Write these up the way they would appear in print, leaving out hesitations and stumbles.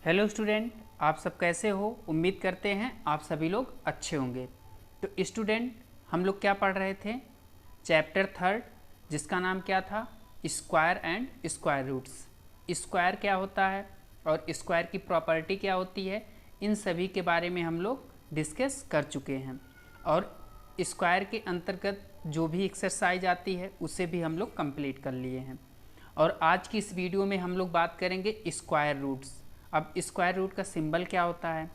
Hello student, आप सब कैसे हो। उम्मीद करते हैं आप सभी लोग अच्छे होंगे। तो स्टूडेंट, हम लोग क्या पढ़ रहे थे? चैप्टर थर्ड, जिसका नाम क्या था? Square and square roots. Square क्या होता है और स्क्वायर की प्रॉपर्टी क्या होती है, इन सभी के बारे में हम लोग डिस्कस कर चुके हैं। और स्क्वायर के अंतर्गत जो भी एक्सरसाइज आती है उसे भी हम लोग कंप्लीट कर लिए हैं। और आज की इस वीडियो में हम लोग बात करेंगे स्क्वायर रूट्स। अब स्क्वायर रूट का सिंबल क्या होता है,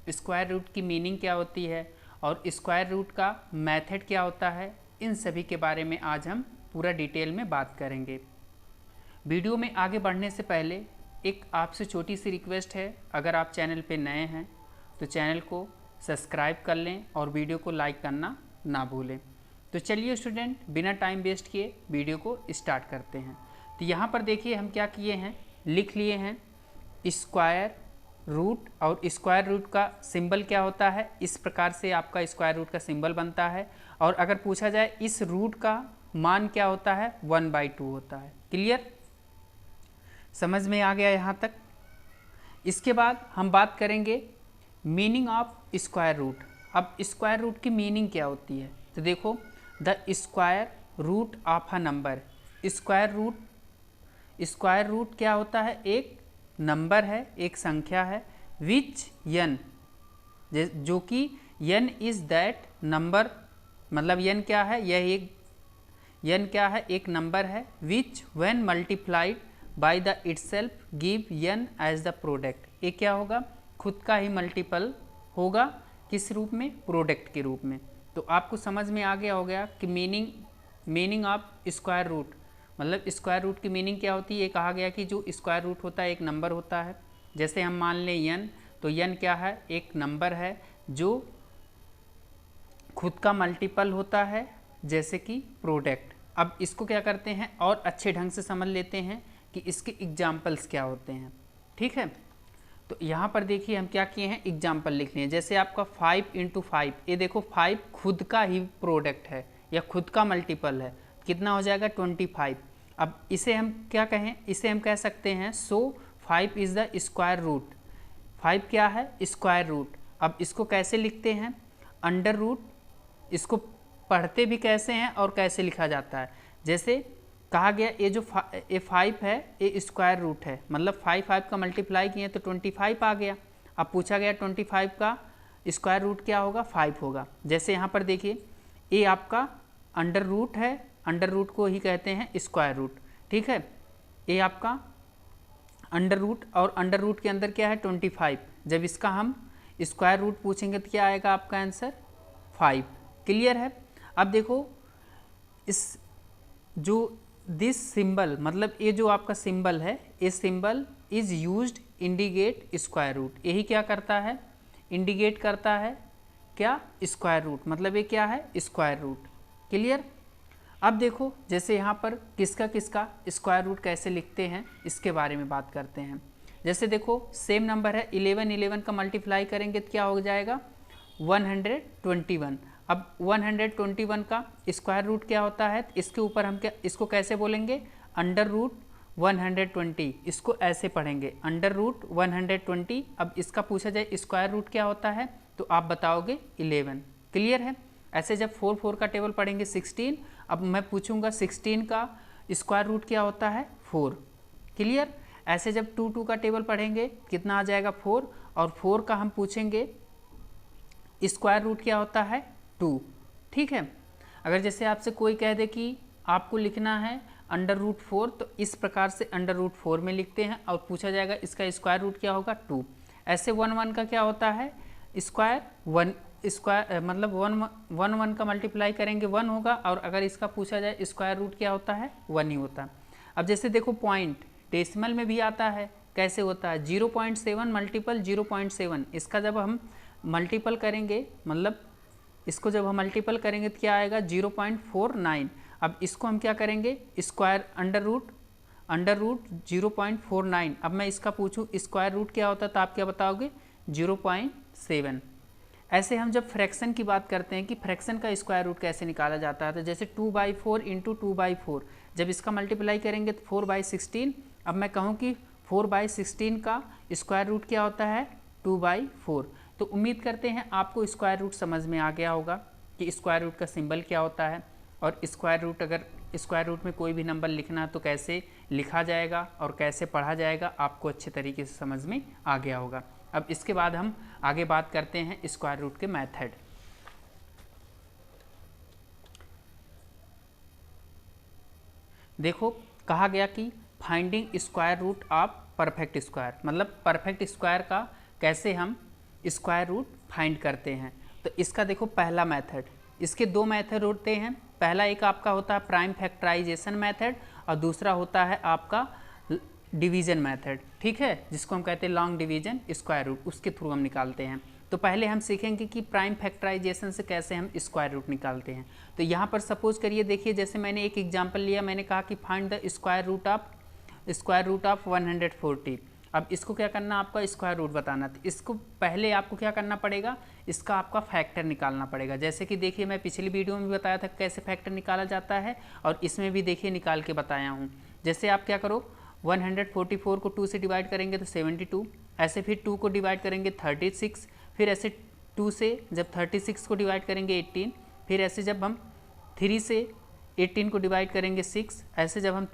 स्क्वायर रूट की मीनिंग क्या होती है और स्क्वायर रूट का मेथड क्या होता है, इन सभी के बारे में आज हम पूरा डिटेल में बात करेंगे। वीडियो में आगे बढ़ने से पहले एक आपसे छोटी सी रिक्वेस्ट है, अगर आप चैनल पे नए हैं तो चैनल को सब्सक्राइब कर लें और वीडियो को लाइक करना ना भूलें। तो चलिए स्टूडेंट, बिना टाइम वेस्ट किए वीडियो को स्टार्ट करते हैं। तो यहाँ पर देखिए हम क्या किए हैं, लिख लिए हैं स्क्वायर रूट। और स्क्वायर रूट का सिंबल क्या होता है, इस प्रकार से आपका स्क्वायर रूट का सिंबल बनता है। और अगर पूछा जाए इस रूट का मान क्या होता है, 1/2 होता है। क्लियर, समझ में आ गया यहाँ तक। इसके बाद हम बात करेंगे मीनिंग ऑफ स्क्वायर रूट। अब स्क्वायर रूट की मीनिंग क्या होती है, तो देखो, the square root of a number. Square root क्या होता है, एक नंबर है, एक संख्या है, विच यन, जो कि यन इज दैट नंबर, मतलब यन क्या है, यह एक यन क्या है, एक नंबर है, which when multiplied by the itself give n as the product. ये क्या होगा, खुद का ही मल्टीपल होगा, किस रूप में, प्रोडक्ट के रूप में। तो आपको समझ में आ गया हो गया कि मीनिंग ऑफ स्क्वायर रूट, मतलब स्क्वायर रूट की मीनिंग क्या होती है। ये कहा गया कि जो स्क्वायर रूट होता है एक नंबर होता है। जैसे हम मान लें यन, तो यन क्या है, एक नंबर है जो खुद का मल्टीपल होता है, जैसे कि प्रोडक्ट। अब इसको क्या करते हैं और अच्छे ढंग से समझ लेते हैं कि इसके एग्जाम्पल्स क्या होते हैं। ठीक है, तो यहाँ पर देखिए हम क्या किए हैं, एग्जाम्पल लिख लिए। जैसे आपका 5 × 5, ये देखो 5 खुद का ही प्रोडक्ट है या खुद का मल्टीपल है, कितना हो जाएगा, 25। अब इसे हम क्या कहें, इसे हम कह सकते हैं सो 5 इज़ द स्क्वायर रूट। 5 क्या है, स्क्वायर रूट। अब इसको कैसे लिखते हैं, अंडर रूट। इसको पढ़ते भी कैसे हैं और कैसे लिखा जाता है, जैसे कहा गया ये जो ये 5 है ये स्क्वायर रूट है, मतलब 5 का मल्टीप्लाई किए तो 25 आ गया। अब पूछा गया 25 का स्क्वायर रूट क्या होगा, 5 होगा। जैसे यहाँ पर देखिए ये आपका अंडर रूट है, अंडर रूट को ही कहते हैं स्क्वायर रूट। ठीक है, ये आपका अंडर रूट, और अंडर रूट के अंदर क्या है, 25। जब इसका हम स्क्वायर रूट पूछेंगे तो क्या आएगा आपका आंसर, 5। क्लियर है। अब देखो इस जो दिस सिंबल, मतलब ये जो आपका सिंबल है, ये symbol is used indicate square root. यही क्या करता है, इंडिकेट करता है क्या, स्क्वायर रूट, मतलब ये क्या है, स्क्वायर रूट। क्लियर। अब देखो जैसे यहाँ पर किसका किसका स्क्वायर रूट कैसे लिखते हैं, इसके बारे में बात करते हैं। जैसे देखो सेम नंबर है, 11 का मल्टीप्लाई करेंगे तो क्या हो जाएगा, 121। अब 121 का स्क्वायर रूट क्या होता है, इसके ऊपर हम क्या, इसको कैसे बोलेंगे, अंडर रूट 120। इसको ऐसे पढ़ेंगे, अंडर रूट 120। अब इसका पूछा जाए स्क्वायर रूट क्या होता है, तो आप बताओगे 11। क्लियर है। ऐसे जब 4 का टेबल पढ़ेंगे 16, अब मैं पूछूंगा 16 का स्क्वायर रूट क्या होता है, 4। क्लियर। ऐसे जब 2 का टेबल पढ़ेंगे कितना आ जाएगा, 4, और 4 का हम पूछेंगे स्क्वायर रूट क्या होता है, 2। ठीक है। अगर जैसे आपसे कोई कह दे कि आपको लिखना है अंडर रूट 4, तो इस प्रकार से अंडर रूट 4 में लिखते हैं और पूछा जाएगा इसका स्क्वायर रूट क्या होगा, 2। ऐसे 1 का क्या होता है, स्क्वायर 1 स्क्वायर, मतलब 1 का मल्टीप्लाई करेंगे 1 होगा, और अगर इसका पूछा जाए स्क्वायर रूट क्या होता है, 1 ही होता है। अब जैसे देखो पॉइंट डेसिमल में भी आता है, कैसे होता है, 0.7 मल्टीपल 0.7। इसका जब हम मल्टीपल करेंगे, मतलब इसको जब हम मल्टीपल करेंगे तो क्या आएगा, 0.49। अब इसको हम क्या करेंगे, स्क्वायर अंडर रूट 0.49। अब मैं इसका पूछूं स्क्वायर रूट क्या होता है, तो आप क्या बताओगे, 0.7। ऐसे हम जब फ्रैक्शन की बात करते हैं कि फ्रैक्शन का स्क्वायर रूट कैसे निकाला जाता है, तो जैसे 2/4 × 2/4, जब इसका मल्टीप्लाई करेंगे तो 4/16। अब मैं कहूँ कि 4/16 का स्क्वायर रूट क्या होता है 2/4। तो उम्मीद करते हैं आपको स्क्वायर रूट समझ में आ गया होगा कि स्क्वायर रूट का सिंबल क्या होता है, और स्क्वायर रूट अगर स्क्वायर रूट में कोई भी नंबर लिखना है तो कैसे लिखा जाएगा और कैसे पढ़ा जाएगा आपको अच्छे तरीके से समझ में आ गया होगा। अब इसके बाद हम आगे बात करते हैं स्क्वायर रूट के मेथड। देखो कहा गया कि finding square root of perfect square, मतलब परफेक्ट स्क्वायर का कैसे हम स्क्वायर रूट फाइंड करते हैं। तो इसका देखो पहला मेथड, इसके दो मेथड होते हैं। पहला एक आपका होता है प्राइम फैक्टराइजेशन मेथड और दूसरा होता है आपका डिवीजन मेथड, ठीक है, जिसको हम कहते हैं लॉन्ग डिवीजन स्क्वायर रूट, उसके थ्रू हम निकालते हैं। तो पहले हम सीखेंगे कि प्राइम फैक्टराइजेशन से कैसे हम स्क्वायर रूट निकालते हैं। तो यहाँ पर सपोज करिए, देखिए जैसे मैंने एक एग्जांपल लिया, मैंने कहा कि find the square root of 140। अब इसको क्या करना, आपका स्क्वायर रूट बताना। तो इसको पहले आपको क्या करना पड़ेगा, इसका आपका फैक्टर निकालना पड़ेगा। जैसे कि देखिए मैं पिछली वीडियो में भी बताया था कैसे फैक्टर निकाला जाता है, और इसमें भी देखिए निकाल के बताया हूँ। जैसे आप क्या करो, 144 को 2 से डिवाइड करेंगे तो 72, ऐसे फिर 2 को डिवाइड करेंगे 36, फिर ऐसे 2 से जब 36 को डिवाइड करेंगे 18, फिर ऐसे जब हम 3 से 18 को डिवाइड करेंगे 6, ऐसे जब हम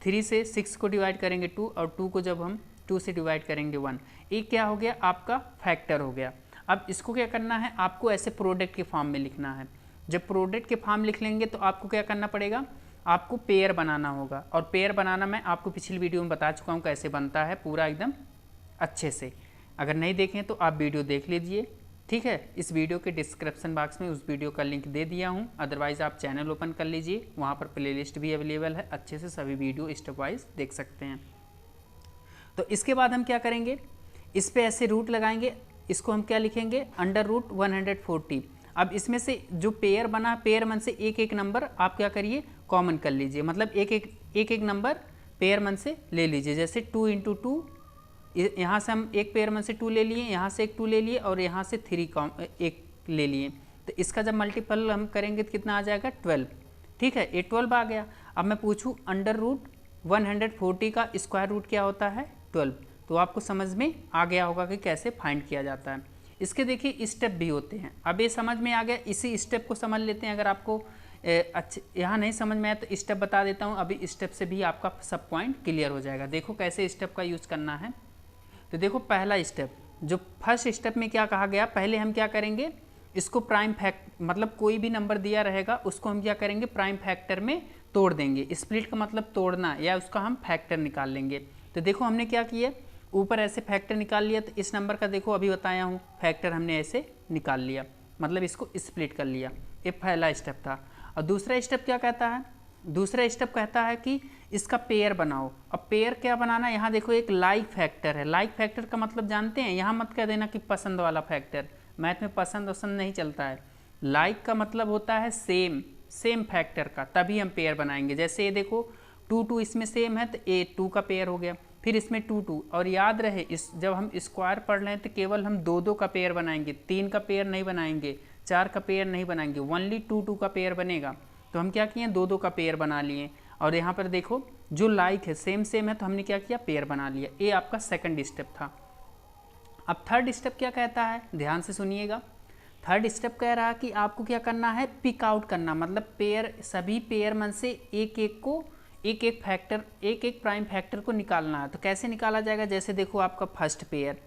3 से 6 को डिवाइड करेंगे 2, और 2 को जब हम 2 से डिवाइड करेंगे 1। एक क्या हो गया, आपका फैक्टर हो गया। अब इसको क्या करना है, आपको ऐसे प्रोडक्ट के फॉर्म में लिखना है। जब प्रोडक्ट के फॉर्म लिख लेंगे तो आपको क्या करना पड़ेगा, आपको पेयर बनाना होगा। और पेयर बनाना मैं आपको पिछली वीडियो में बता चुका हूँ कैसे बनता है पूरा एकदम अच्छे से। अगर नहीं देखें तो आप वीडियो देख लीजिए, ठीक है। इस वीडियो के डिस्क्रिप्शन बॉक्स में उस वीडियो का लिंक दे दिया हूँ, अदरवाइज़ आप चैनल ओपन कर लीजिए, वहाँ पर प्लेलिस्ट भी अवेलेबल है, अच्छे से सभी वीडियो स्टेप वाइज देख सकते हैं। तो इसके बाद हम क्या करेंगे, इस पर ऐसे रूट लगाएंगे, इसको हम क्या लिखेंगे, √140। अब इसमें से जो पेयर बना, पेयर मन से एक एक नंबर आप क्या करिए, कॉमन कर लीजिए, मतलब एक एक नंबर पेयर मन से ले लीजिए। जैसे 2 × 2, यहाँ से हम एक पेयर मन से 2 ले लिए, यहाँ से एक 2 ले लिए, और यहाँ से 3 एक ले लिए। तो इसका जब मल्टीपल हम करेंगे तो कितना आ जाएगा, 12, ठीक है, ये 12 आ गया। अब मैं पूछूँ √140 का स्क्वायर रूट क्या होता है, 12। तो आपको समझ में आ गया होगा कि कैसे फाइंड किया जाता है। इसके देखिए स्टेप भी होते हैं। अब ये समझ में आ गया, इसी स्टेप को समझ लेते हैं। अगर आपको अच्छे यहाँ नहीं समझ में आया तो स्टेप बता देता हूँ, अभी स्टेप से भी आपका सब पॉइंट क्लियर हो जाएगा। देखो कैसे स्टेप का यूज़ करना है। तो देखो पहला स्टेप, जो फर्स्ट स्टेप में क्या कहा गया, पहले हम क्या करेंगे, इसको प्राइम फैक्ट, मतलब कोई भी नंबर दिया रहेगा उसको हम क्या करेंगे, प्राइम फैक्टर में तोड़ देंगे। स्प्लिट का मतलब तोड़ना, या उसका हम फैक्टर निकाल लेंगे। तो देखो हमने क्या किया, ऊपर ऐसे फैक्टर निकाल लिया। तो इस नंबर का देखो अभी बताया हूँ फैक्टर हमने ऐसे निकाल लिया, मतलब इसको स्प्लिट कर लिया। ये पहला स्टेप था। और दूसरा स्टेप क्या कहता है, दूसरा स्टेप कहता है कि इसका पेयर बनाओ। अब पेयर क्या बनाना, यहाँ देखो एक लाइक फैक्टर है। लाइक फैक्टर का मतलब जानते हैं, यहाँ मत कह देना कि पसंद वाला फैक्टर, मैथ में पसंद वसंद नहीं चलता है। लाइक का मतलब होता है सेम फैक्टर का, तभी हम पेयर बनाएंगे। जैसे ये देखो 2 इसमें सेम है तो ए 2 का पेयर हो गया, फिर इसमें 2 और याद रहे इस जब हम स्क्वायर पढ़ रहे हैं तो केवल हम 2 का पेयर बनाएंगे, 3 का पेयर नहीं बनाएंगे, 4 का पेयर नहीं बनाएंगे, ओनली 2 का पेयर बनेगा। तो हम क्या किए, 2 का पेयर बना लिए। और यहाँ पर देखो जो लाइक है सेम है, तो हमने क्या किया, पेयर बना लिया। ये आपका सेकंड स्टेप था। अब थर्ड स्टेप क्या कहता है, ध्यान से सुनिएगा। थर्ड स्टेप कह रहा है कि आपको क्या करना है, पिक आउट करना, मतलब पेयर, सभी पेयर में से एक एक प्राइम फैक्टर को निकालना है। तो कैसे निकाला जाएगा, जैसे देखो आपका फर्स्ट पेयर,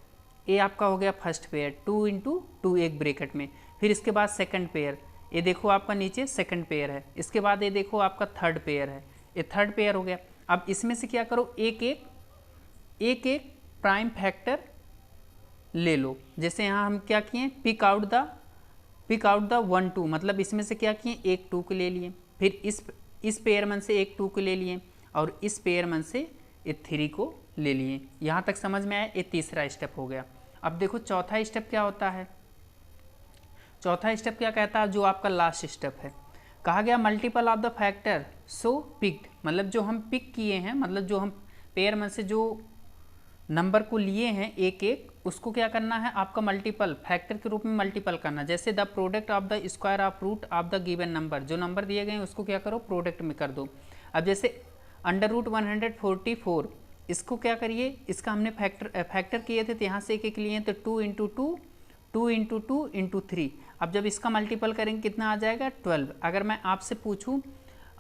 ये आपका हो गया फर्स्ट पेयर, 2 × 2 एक ब्रैकेट में, फिर इसके बाद सेकंड पेयर, ये देखो आपका नीचे सेकंड पेयर है, इसके बाद ये देखो आपका थर्ड पेयर है, ये थर्ड पेयर हो गया। अब इसमें से क्या करो, एक एक प्राइम फैक्टर ले लो। जैसे यहाँ हम क्या किए, पिक आउट द 1 2, मतलब इसमें से क्या किए, एक 2 को ले लिए, फिर इस पेयर मन से एक 2 को ले लिए, और इस पेयर मन से ये 3 को ले लिए। यहाँ तक समझ में आया, ये तीसरा स्टेप हो गया। अब देखो चौथा स्टेप क्या होता है, चौथा स्टेप क्या कहता है, जो आपका लास्ट स्टेप है, कहा गया multiple of the factor so picked, मतलब जो हम पिक किए हैं, मतलब जो हम पेयर में से जो नंबर को लिए हैं एक एक, उसको क्या करना है, आपका मल्टीपल फैक्टर के रूप में मल्टीपल करना। जैसे the product of the square of root of the given number, जो नंबर दिए गए हैं उसको क्या करो, प्रोडक्ट में कर दो। अब जैसे √144, इसको क्या करिए, इसका हमने फैक्टर किए थे तो यहाँ से एक एक लिए तो 2 इंटू 2, 2 इंटू 2 इंटू 3। अब जब इसका मल्टीपल करेंगे कितना आ जाएगा 12। अगर मैं आपसे पूछूं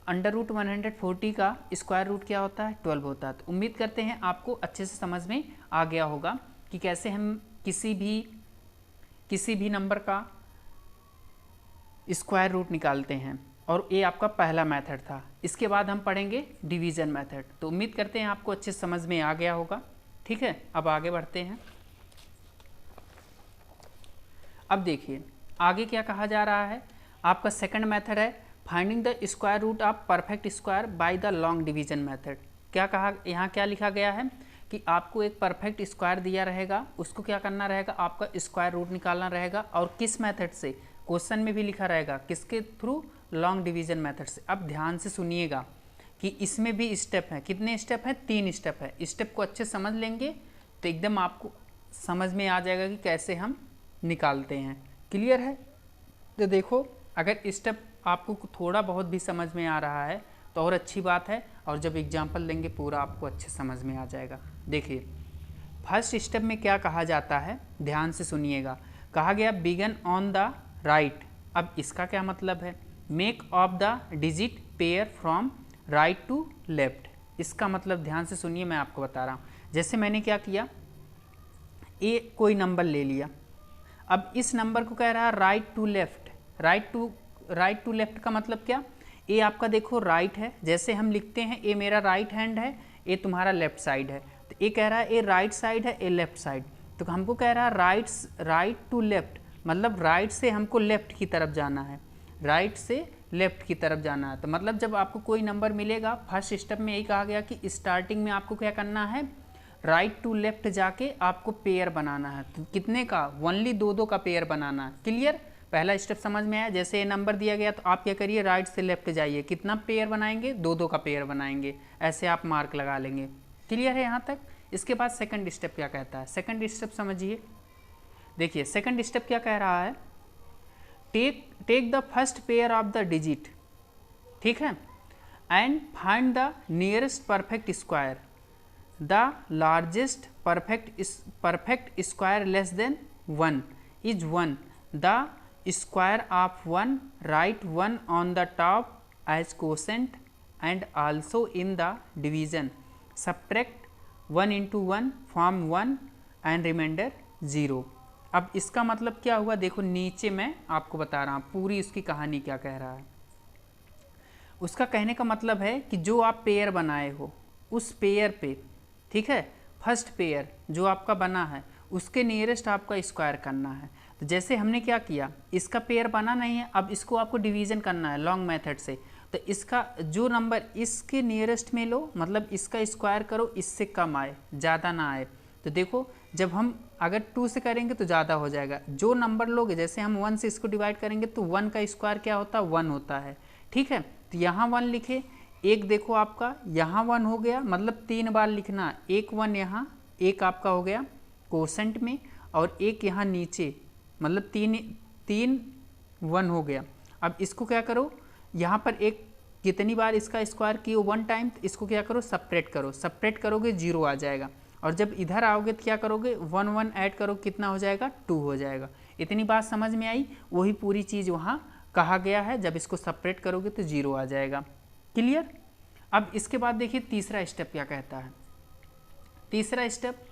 √140 का स्क्वायर रूट क्या होता है 12 होता है। तो उम्मीद करते हैं आपको अच्छे से समझ में आ गया होगा कि कैसे हम किसी भी नंबर का स्क्वायर रूट निकालते हैं। और ये आपका पहला मेथड था। इसके बाद हम पढ़ेंगे डिवीज़न मेथड। तो उम्मीद करते हैं आपको अच्छे समझ में आ गया होगा। ठीक है, अब आगे बढ़ते हैं। अब देखिए आगे क्या कहा जा रहा है। आपका सेकंड मेथड है finding the square root of perfect square by the long division method. क्या कहा, यहाँ क्या लिखा गया है कि आपको एक परफेक्ट स्क्वायर दिया रहेगा, उसको क्या करना रहेगा, आपका स्क्वायर रूट निकालना रहेगा। और किस मेथड से, क्वेश्चन में भी लिखा रहेगा किसके थ्रू, लॉन्ग डिवीजन मेथड से। अब ध्यान से सुनिएगा कि इसमें भी स्टेप है। कितने स्टेप हैं, 3 स्टेप है। स्टेप को अच्छे समझ लेंगे तो एकदम आपको समझ में आ जाएगा कि कैसे हम निकालते हैं। क्लियर है। तो देखो अगर स्टेप आपको थोड़ा बहुत भी समझ में आ रहा है तो और अच्छी बात है, और जब एग्जाम्पल देंगे पूरा आपको अच्छे समझ में आ जाएगा। देखिए फर्स्ट स्टेप में क्या कहा जाता है, ध्यान से सुनिएगा। कहा गया बिगन ऑन द राइट। अब इसका क्या मतलब है, make of the digit pair from right to left. इसका मतलब ध्यान से सुनिए, मैं आपको बता रहा हूँ। जैसे मैंने क्या किया, ए कोई नंबर ले लिया। अब इस नंबर को कह रहा है right to left. Right to left का मतलब क्या, ए आपका देखो राइट है, जैसे हम लिखते हैं ए मेरा राइट हैंड है, ए तुम्हारा लेफ्ट साइड है। तो ए कह रहा है ए राइट साइड है, ए लेफ्ट साइड। तो हमको कह रहा है राइट टू लेफ्ट, मतलब राइट से हमको लेफ्ट की तरफ जाना है, राइट से लेफ्ट की तरफ जाना है। तो मतलब जब आपको कोई नंबर मिलेगा, फर्स्ट स्टेप में यही कहा गया कि स्टार्टिंग में आपको क्या करना है, राइट टू लेफ्ट जाके आपको पेयर बनाना है। तो कितने का, ओनली 2-2 का पेयर बनाना है। क्लियर, पहला स्टेप समझ में आया। जैसे ये नंबर दिया गया तो आप क्या करिए, राइट से लेफ्ट जाइए, कितना पेयर बनाएंगे, 2-2 का पेयर बनाएंगे। ऐसे आप मार्क लगा लेंगे। क्लियर है यहाँ तक। इसके बाद सेकंड स्टेप क्या कहता है, सेकंड स्टेप समझिए। देखिए सेकंड स्टेप क्या कह रहा है, take the first pair of the digit, ठीक है, and find the nearest perfect square, the largest perfect square less than 1 is 1, the square of 1 write 1 on the top as quotient and also in the division, subtract 1 into 1 form 1 and remainder 0। अब इसका मतलब क्या हुआ, देखो नीचे मैं आपको बता रहा हूँ पूरी इसकी कहानी क्या कह रहा है। उसका कहने का मतलब है कि जो आप पेयर बनाए हो उस पेयर पे, ठीक है, फर्स्ट पेयर जो आपका बना है उसके नियरेस्ट आपका स्क्वायर करना है। तो जैसे हमने क्या किया, इसका पेयर बना नहीं है, अब इसको आपको डिवीज़न करना है लॉन्ग मेथड से। तो इसका जो नंबर इसके नियरेस्ट में लो, मतलब इसका स्क्वायर करो, इससे कम आए, ज़्यादा ना आए। तो देखो जब हम अगर 2 से करेंगे तो ज़्यादा हो जाएगा। जो नंबर लोगे, जैसे हम 1 से इसको डिवाइड करेंगे तो 1 का स्क्वायर क्या होता है, 1 होता है, ठीक है। तो यहाँ 1 लिखे, एक देखो आपका यहाँ 1 हो गया, मतलब 3 बार लिखना, एक 1 यहाँ, एक आपका हो गया कोसेंट में, और एक यहाँ नीचे, मतलब 3 1 हो गया। अब इसको क्या करो, यहाँ पर एक कितनी बार इसका स्क्वायर किए 1 टाइम, तो इसको क्या करो, सेपरेट करो, सेपरेट करोगे 0 आ जाएगा। और जब इधर आओगे तो क्या करोगे, 1 1 ऐड करो, कितना हो जाएगा, 2 हो जाएगा। इतनी बात समझ में आई, वही पूरी चीज़ वहाँ कहा गया है, जब इसको सेपरेट करोगे तो 0 आ जाएगा। क्लियर। अब इसके बाद देखिए तीसरा स्टेप क्या कहता है। तीसरा स्टेप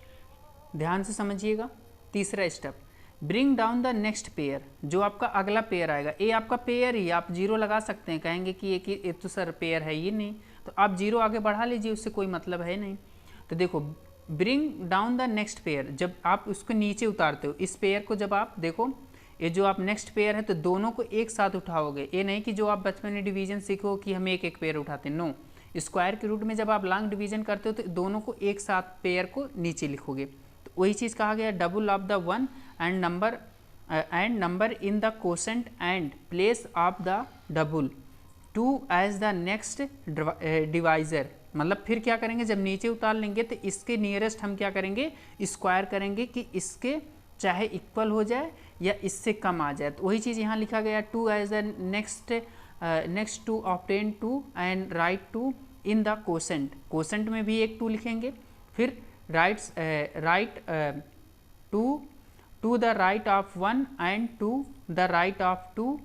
ध्यान से समझिएगा। तीसरा step, bring down the next pair, जो आपका अगला पेयर आएगा। ए आपका पेयर ही, आप 0 लगा सकते हैं, कहेंगे कि एक तो सर पेयर है ये नहीं, तो आप 0 आगे बढ़ा लीजिए, उससे कोई मतलब है नहीं। तो देखो bring down the next pair, जब आप उसको नीचे उतारते हो, इस पेयर को जब आप देखो, ये जो आप नेक्स्ट पेयर है तो दोनों को एक साथ उठाओगे। ये नहीं कि जो आप बचपन में डिवीजन सीखो कि हम एक एक पेयर उठाते हैं, नो। स्क्वायर के रूट में जब आप लॉन्ग डिवीजन करते हो तो दोनों को एक साथ पेयर को नीचे लिखोगे। तो वही चीज़ कहा गया, double of the 1 and number in the quotient and place of the double 2 as the next divisor. मतलब फिर क्या करेंगे, जब नीचे उतार लेंगे तो इसके नियरेस्ट हम क्या करेंगे, स्क्वायर करेंगे कि इसके चाहे इक्वल हो जाए या इससे कम आ जाए। तो वही चीज़ यहाँ लिखा गया, 2 as the next to obtain 2 and right 2 in the quotient. Quotient में भी एक 2 लिखेंगे, फिर right to the right of 1 and to the right of 2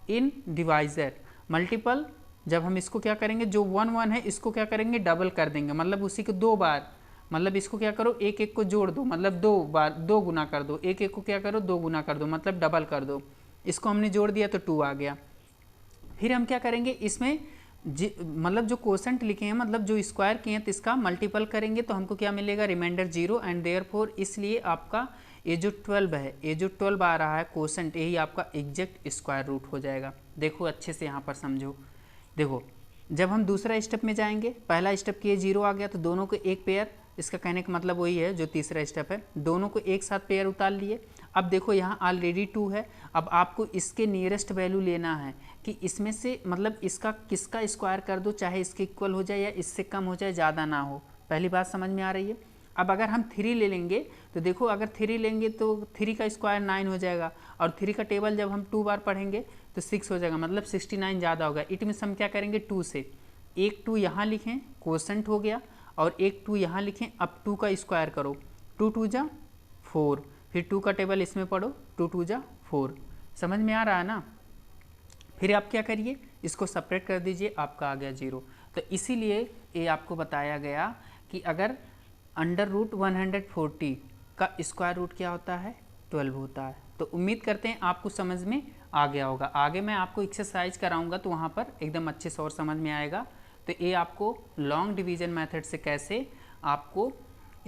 in divisor. Multiple जब हम इसको क्या करेंगे, जो 1 1 है इसको क्या करेंगे, डबल कर देंगे, मतलब उसी को 2 बार, मतलब इसको क्या करो, एक एक को जोड़ दो, मतलब 2 बार 2 गुना कर दो, एक एक को क्या करो 2 गुना कर दो, मतलब डबल कर दो। इसको हमने जोड़ दिया तो 2 आ गया। फिर हम क्या करेंगे, इसमें मतलब जो कोसेंट लिखे हैं, मतलब जो स्क्वायर किए हैं, तो इसका मल्टीपल करेंगे तो हमको क्या मिलेगा, रिमाइंडर 0 एंड देयरफॉर इसलिए आपका ये जो 12 है, ये जो 12 आ रहा है कोसेंट, यही आपका एग्जैक्ट स्क्वायर रूट हो जाएगा। देखो अच्छे से यहाँ पर समझो। देखो जब हम दूसरा स्टेप में जाएंगे, पहला स्टेप किए 0 आ गया तो दोनों को एक पेयर, इसका कहने का मतलब वही है जो तीसरा स्टेप है, दोनों को एक साथ पेयर उतार लिए। अब देखो यहाँ ऑलरेडी 2 है, अब आपको इसके नियरेस्ट वैल्यू लेना है कि इसमें से मतलब इसका किसका स्क्वायर कर दो, चाहे इसके इक्वल हो जाए या इससे कम हो जाए, ज़्यादा ना हो। पहली बात समझ में आ रही है। अब अगर हम 3 ले लेंगे तो देखो, अगर 3 लेंगे तो 3 का स्क्वायर 9 हो जाएगा, और 3 का टेबल जब हम 2 बार पढ़ेंगे तो 6 हो जाएगा, मतलब 69 ज़्यादा होगा। इट मीन्स हम क्या करेंगे, 2 से एक 2 यहाँ लिखें, कोसेंट हो गया, और एक 2 यहाँ लिखें। अब 2 का स्क्वायर करो, 2 2 जा 4, फिर 2 का टेबल इसमें पढ़ो, 2 2 जा 4। समझ में आ रहा है ना। फिर आप क्या करिए, इसको सेपरेट कर दीजिए, आपका आ गया 0। तो इसीलिए ये आपको बताया गया कि अगर अंडर रूट 140 का स्क्वायर रूट क्या होता है, 12 होता है। तो उम्मीद करते हैं आपको समझ में आ गया होगा। आगे मैं आपको एक्सरसाइज कराऊंगा तो वहाँ पर एकदम अच्छे से और समझ में आएगा। तो ये आपको लॉन्ग डिवीजन मेथड से कैसे आपको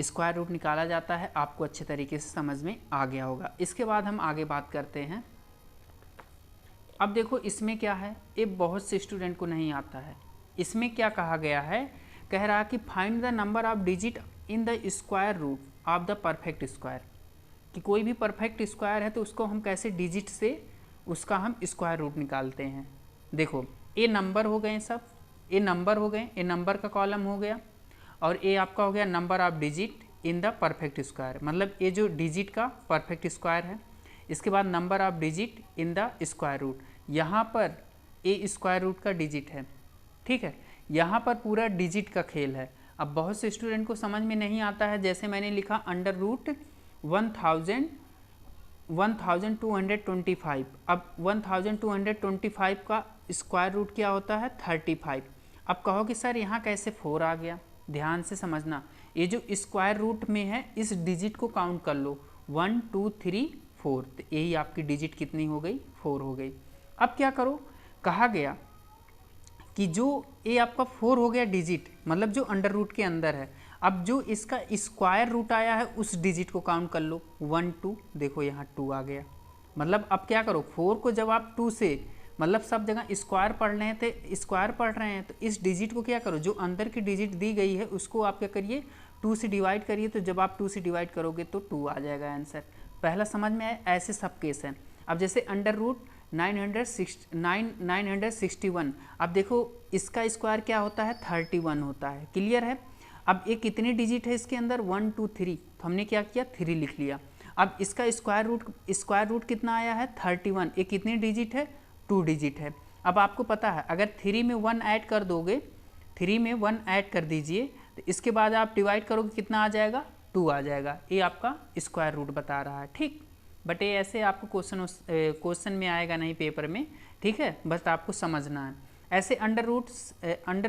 स्क्वायर रूट निकाला जाता है आपको अच्छे तरीके से समझ में आ गया होगा। इसके बाद हम आगे बात करते हैं। अब देखो इसमें क्या है, ये बहुत से स्टूडेंट को नहीं आता है। इसमें क्या कहा गया है, कह रहा कि find the number of digit in the square root of the perfect square, कि कोई भी परफेक्ट स्क्वायर है तो उसको हम कैसे डिजिट से उसका हम स्क्वायर रूट निकालते हैं। देखो ये नंबर हो गए, सब ये नंबर हो गए, ये नंबर का कॉलम हो गया, और ये आपका हो गया number of digit in the perfect square, मतलब ये जो डिजिट का परफेक्ट स्क्वायर है। इसके बाद number of digit in the square root, यहाँ पर ए स्क्वायर रूट का डिजिट है, ठीक है, यहाँ पर पूरा डिजिट का खेल है। अब बहुत से स्टूडेंट को समझ में नहीं आता है, जैसे मैंने लिखा अंडर रूट 1225। अब 1225 का स्क्वायर रूट क्या होता है, 35। अब कहो कि सर यहाँ कैसे 4 आ गया, ध्यान से समझना, ये जो स्क्वायर रूट में है इस डिजिट को काउंट कर लो, 1 2 3 4, तो यही आपकी डिजिट कितनी हो गई, 4 हो गई। अब क्या करो, कहा गया कि जो ये आपका 4 हो गया डिजिट, मतलब जो अंडर रूट के अंदर है, अब जो इसका स्क्वायर रूट आया है उस डिजिट को काउंट कर लो, 1 2, देखो यहाँ 2 आ गया। मतलब अब क्या करो, 4 को जब आप 2 से, मतलब सब जगह स्क्वायर पढ़ रहे थे, स्क्वायर पढ़ रहे हैं, तो इस डिजिट को क्या करो, जो अंदर की डिजिट दी गई है उसको आप क्या करिए, 2 से डिवाइड करिए। तो जब आप 2 से डिवाइड करोगे तो 2 आ जाएगा आंसर। पहला समझ में आया, ऐसे सब केस हैं। अब जैसे अंडर रूट 961, अब देखो इसका स्क्वायर क्या होता है, 31 होता है, क्लियर है। अब ये कितने डिजिट है इसके अंदर, 1 2 3, तो हमने क्या किया, 3 लिख लिया। अब इसका स्क्वायर रूट कितना आया है, 31, ये कितने डिजिट है, 2 डिजिट है। अब आपको पता है अगर 3 में 1 ऐड कर दोगे, 3 में 1 ऐड कर दीजिए, तो इसके बाद आप डिवाइड करोगे, कितना आ जाएगा, 2 आ जाएगा। ये आपका स्क्वायर रूट बता रहा है, ठीक। बट ये ऐसे आपको क्वेश्चन में आएगा नहीं पेपर में, ठीक है, बस आपको समझना है। ऐसे अंडर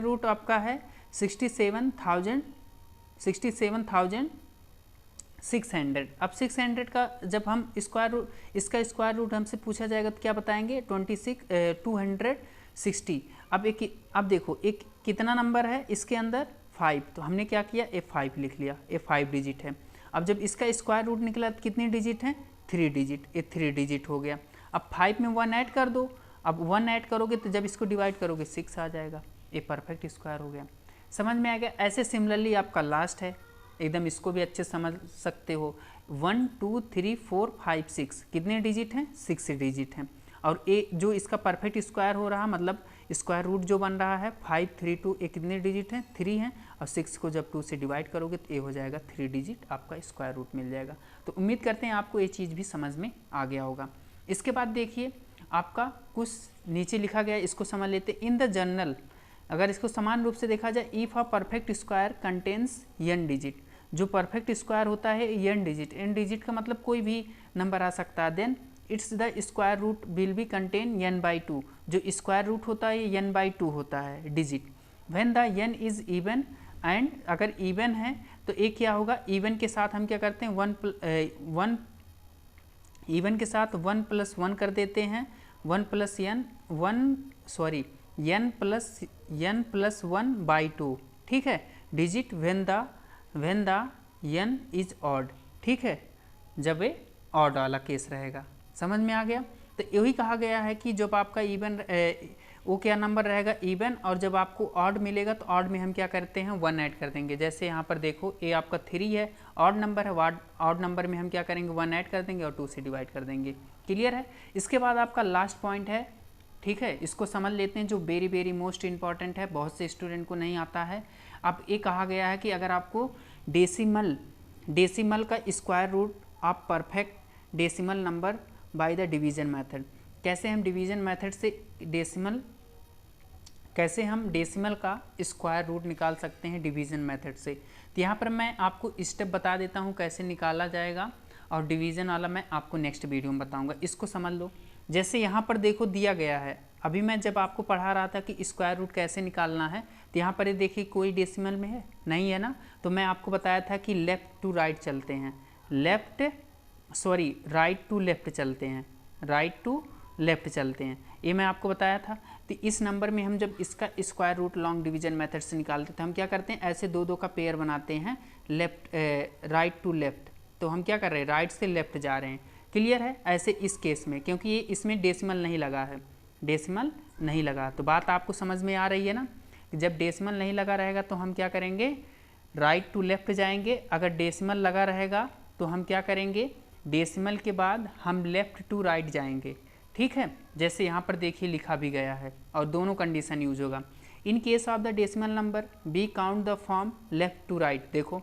रूट आपका है 67,600। अब 600 का जब हम इसका स्क्वायर रूट हमसे पूछा जाएगा तो क्या बताएंगे, 260। अब देखो एक कितना नंबर है इसके अंदर, 5, तो हमने क्या किया, ये 5 लिख लिया, ये 5 डिजिट है। अब जब इसका स्क्वायर रूट निकला तो कितने डिजिट हैं, 3 डिजिट, ये 3 डिजिट हो गया। अब 5 में 1 ऐड कर दो, अब 1 ऐड करोगे तो जब इसको डिवाइड करोगे 6 आ जाएगा, ये परफेक्ट स्क्वायर हो गया। समझ में आ गया। ऐसे सिमिलरली आपका लास्ट है, एकदम इसको भी अच्छे समझ सकते हो, 1 2 3 4 5 6, कितने डिजिट हैं, 6 डिजिट हैं। और ये जो इसका परफेक्ट स्क्वायर हो रहा, मतलब स्क्वायर रूट जो बन रहा है 5 3 2, ये कितने डिजिट हैं, 3 हैं, और 6 को जब 2 से डिवाइड करोगे तो ये हो जाएगा 3 डिजिट, आपका स्क्वायर रूट मिल जाएगा। तो उम्मीद करते हैं आपको ये चीज़ भी समझ में आ गया होगा। इसके बाद देखिए आपका कुछ नीचे लिखा गया, इसको समझ लेते। इन द जनरल, अगर इसको समान रूप से देखा जाए, if a perfect square contains n digit, जो परफेक्ट स्क्वायर होता है n डिजिट, n डिजिट का मतलब कोई भी नंबर आ सकता है, then it's the square root will be contain n/2, जो स्क्वायर रूट होता है ये n/2 होता है digit. When the n is even and, अगर इवन है तो एक क्या होगा, इवन के साथ हम क्या करते हैं इवन के साथ 1 + 1 कर देते हैं, 1 + n + 1/2, ठीक है, digit when the n is odd, ठीक है, जब ये ऑड वाला केस रहेगा। समझ में आ गया? तो यही कहा गया है कि जब आपका इवन वो क्या नंबर रहेगा, इवन, और जब आपको ऑड मिलेगा तो ऑड में हम क्या करते हैं 1 ऐड कर देंगे। जैसे यहाँ पर देखो ए आपका 3 है, ऑड नंबर है, ऑड नंबर में हम क्या करेंगे 1 ऐड कर देंगे और 2 से डिवाइड कर देंगे। क्लियर है? इसके बाद आपका लास्ट पॉइंट है, ठीक है, इसको समझ लेते हैं जो वेरी वेरी मोस्ट इंपॉर्टेंट है, बहुत से स्टूडेंट को नहीं आता है। अब ये कहा गया है कि अगर आपको डेसिमल का स्क्वायर रूट आप perfect decimal number by the division method, कैसे हम डिवीजन मेथड से कैसे हम डेसिमल का स्क्वायर रूट निकाल सकते हैं डिवीजन मेथड से। तो यहाँ पर मैं आपको स्टेप बता देता हूँ कैसे निकाला जाएगा, और डिवीजन वाला मैं आपको नेक्स्ट वीडियो में बताऊँगा। इसको समझ लो। जैसे यहाँ पर देखो दिया गया है, अभी मैं जब आपको पढ़ा रहा था कि स्क्वायर रूट कैसे निकालना है, तो यहाँ पर ये देखिए कोई डेसिमल में है नहीं है ना, तो मैं आपको बताया था कि लेफ़्ट टू राइट चलते हैं, राइट टू लेफ़्ट चलते हैं, राइट टू लेफ़्ट चलते हैं, ये मैं आपको बताया था। तो इस नंबर में हम जब इसका square root long division method से निकालते हैं तो हम क्या करते हैं, ऐसे दो का पेयर बनाते हैं, राइट टू लेफ़्ट। तो हम क्या कर रहे हैं, राइट से लेफ़्ट जा रहे हैं। क्लियर है? ऐसे इस केस में, क्योंकि ये इसमें डेसिमल नहीं लगा है, डेसिमल नहीं लगा, तो बात आपको समझ में आ रही है ना। जब डेसिमल नहीं लगा रहेगा तो हम क्या करेंगे, राइट टू लेफ़्ट जाएंगे। अगर डेसिमल लगा रहेगा तो हम क्या करेंगे, डेसिमल के बाद हम लेफ़्ट टू राइट जाएंगे, ठीक है। जैसे यहाँ पर देखिए लिखा भी गया है, और दोनों कंडीशन यूज होगा। In case of the decimal number be count the form left to right. देखो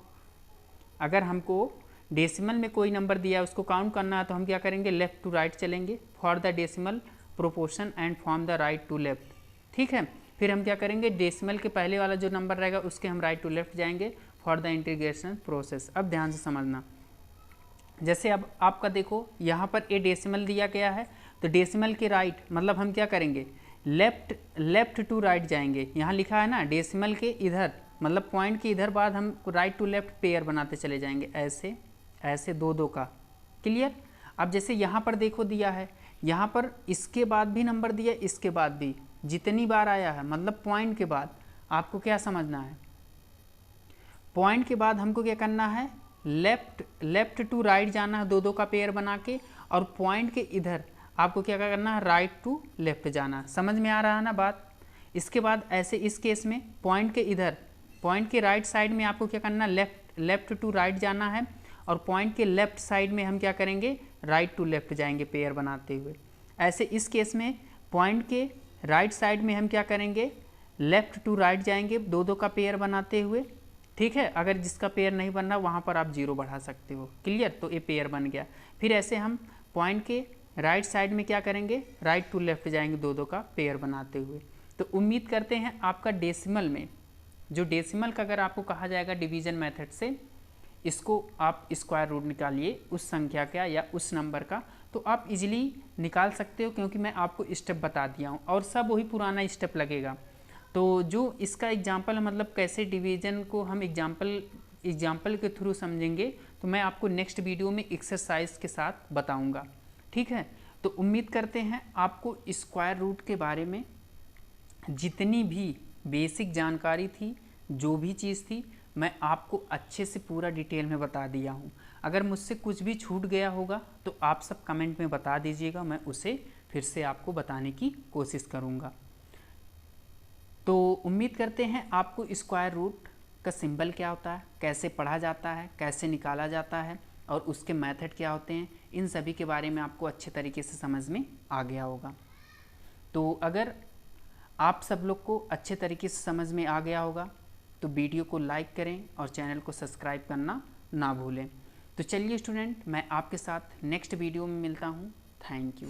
अगर हमको डेसिमल में कोई नंबर दिया है उसको काउंट करना है तो हम क्या करेंगे, लेफ़्ट टू राइट चलेंगे for the decimal proportion and form the right to left, ठीक है। फिर हम क्या करेंगे, डेसिमल के पहले वाला जो नंबर रहेगा उसके हम राइट टू लेफ़्ट जाएंगे फॉर द इंटीग्रेशन प्रोसेस। अब ध्यान से समझना, जैसे अब आपका देखो यहाँ पर ए डेसिमल दिया गया है, तो डेसिमल के राइट मतलब हम क्या करेंगे, लेफ़्ट टू राइट जाएंगे। यहाँ लिखा है ना डेसिमल के इधर, मतलब पॉइंट के इधर बाद हम राइट टू लेफ़्ट पेयर बनाते चले जाएंगे, ऐसे ऐसे दो का। क्लियर? अब जैसे यहाँ पर देखो दिया है, यहाँ पर इसके बाद भी नंबर दिया, इसके बाद भी, जितनी बार आया है मतलब पॉइंट के बाद आपको क्या समझना है, पॉइंट के बाद हमको क्या करना है, लेफ़्ट टू राइट जाना है, दो का पेयर बना के, और पॉइंट के इधर आपको क्या करना है, राइट टू लेफ़्ट जाना। समझ में आ रहा है ना बात? इसके बाद ऐसे इस केस में पॉइंट के इधर, पॉइंट के राइट साइड में आपको क्या करना है, लेफ़्ट टू राइट जाना है, और पॉइंट के लेफ़्ट साइड में हम क्या करेंगे, राइट टू लेफ़्ट जाएंगे पेयर बनाते हुए। ऐसे इस केस में पॉइंट के राइट साइड में हम क्या करेंगे, लेफ़्ट टू राइट जाएंगे दो का पेयर बनाते हुए, ठीक है। अगर जिसका पेयर नहीं बन रहा वहाँ पर आप 0 बढ़ा सकते हो। क्लियर? तो ये पेयर बन गया। फिर ऐसे हम पॉइंट के राइट साइड में क्या करेंगे, राइट टू लेफ़्ट जाएंगे दो का पेयर बनाते हुए। तो उम्मीद करते हैं आपका डेसिमल में, जो डेसिमल का अगर आपको कहा जाएगा डिवीज़न मेथड से, इसको आप स्क्वायर रूट निकालिए उस संख्या का या उस नंबर का, तो आप इजीली निकाल सकते हो, क्योंकि मैं आपको स्टेप बता दिया हूँ और सब वही पुराना स्टेप लगेगा। तो जो इसका एग्जाम्पल है, मतलब कैसे डिवीज़न को हम एग्जाम्पल के थ्रू समझेंगे, तो मैं आपको नेक्स्ट वीडियो में एक्सरसाइज के साथ बताऊँगा, ठीक है। तो उम्मीद करते हैं आपको स्क्वायर रूट के बारे में जितनी भी बेसिक जानकारी थी, जो भी चीज़ थी, मैं आपको अच्छे से पूरा डिटेल में बता दिया हूँ। अगर मुझसे कुछ भी छूट गया होगा तो आप सब कमेंट में बता दीजिएगा, मैं उसे फिर से आपको बताने की कोशिश करूँगा। तो उम्मीद करते हैं आपको स्क्वायर रूट का सिंबल क्या होता है, कैसे पढ़ा जाता है, कैसे निकाला जाता है, और उसके मेथड क्या होते हैं, इन सभी के बारे में आपको अच्छे तरीके से समझ में आ गया होगा। तो अगर आप सब लोग को अच्छे तरीके से समझ में आ गया होगा तो वीडियो को लाइक करें और चैनल को सब्सक्राइब करना ना भूलें। तो चलिए स्टूडेंट, मैं आपके साथ नेक्स्ट वीडियो में मिलता हूँ। Thank you.